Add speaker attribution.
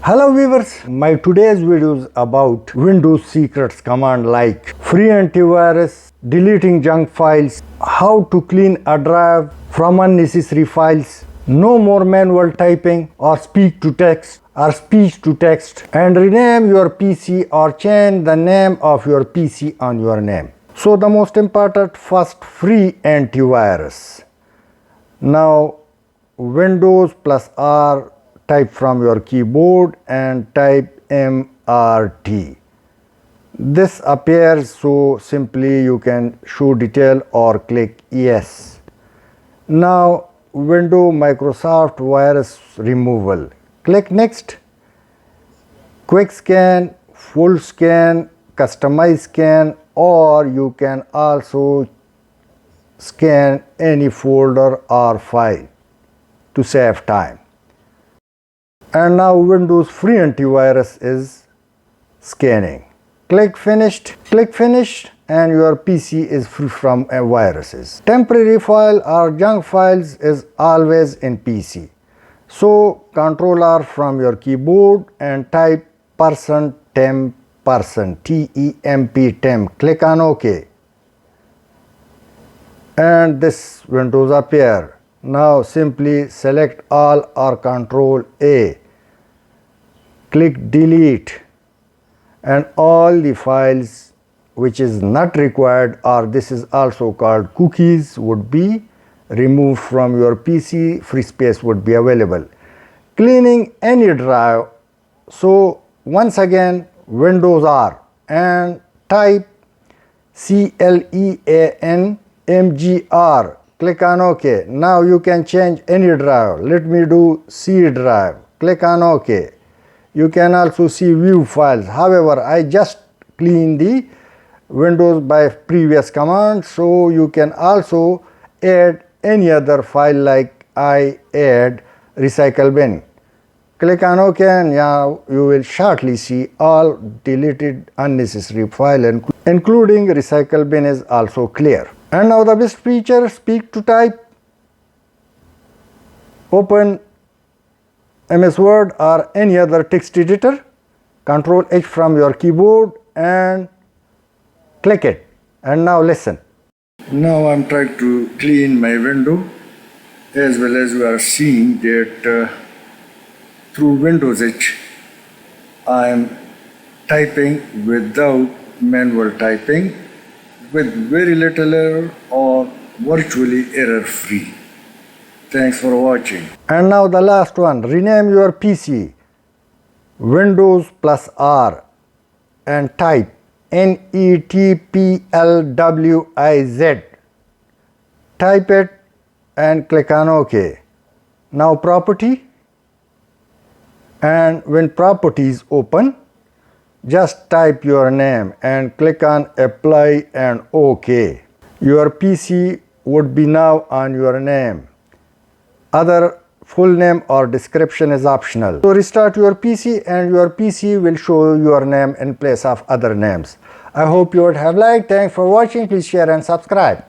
Speaker 1: Hello viewers, my today's video is about Windows secrets command like free antivirus, deleting junk files, how to clean a drive from unnecessary files, no more manual typing or speak to text or speech to text, and rename your PC or change the name of your PC on your name. So the most important, first, free antivirus. Now Windows plus R, type from your keyboard and type MRT. This appears, so simply you can show detail or click yes. Now Windows Microsoft virus removal. Click next. Quick scan, full scan, customize scan, or you can also scan any folder or file to save time. And now Windows free antivirus is scanning. Click finished and your PC is free from viruses. Temporary file or junk files is always in PC. So Ctrl R from your keyboard and type %temp temp. Click on OK. And this Windows appear. Now simply select all or Ctrl A. Click delete, and all the files which is not required, or this is also called cookies, would be removed from your PC. Free space would be available. Cleaning any drive. So once again, Windows R and type CLEANMGR. Click on OK. Now you can change any drive. Let me do C drive. Click on OK. You can also see view files. However, I just clean the Windows by previous command, so you can also add any other file like I add recycle bin. Click on OK, and now you will shortly see all deleted unnecessary file, including recycle bin is also clear. And now the best feature, speak to type. Open MS Word or any other text editor. Ctrl H from your keyboard and click it. And now listen. Now I'm trying to clean my window, as well as you are seeing that through Windows H I am typing without manual typing, with very little error or virtually error free. Thanks for watching. And now the last one, rename your PC Windows plus R and type NETPLWIZ. Type it and click on OK. Now property, and when properties open, just type your name and click on apply and OK. Your PC would be now on your name. Other full name or description is optional. So restart your PC and your PC will show your name in place of other names. I hope you would have liked. Thanks for watching. Please share and subscribe.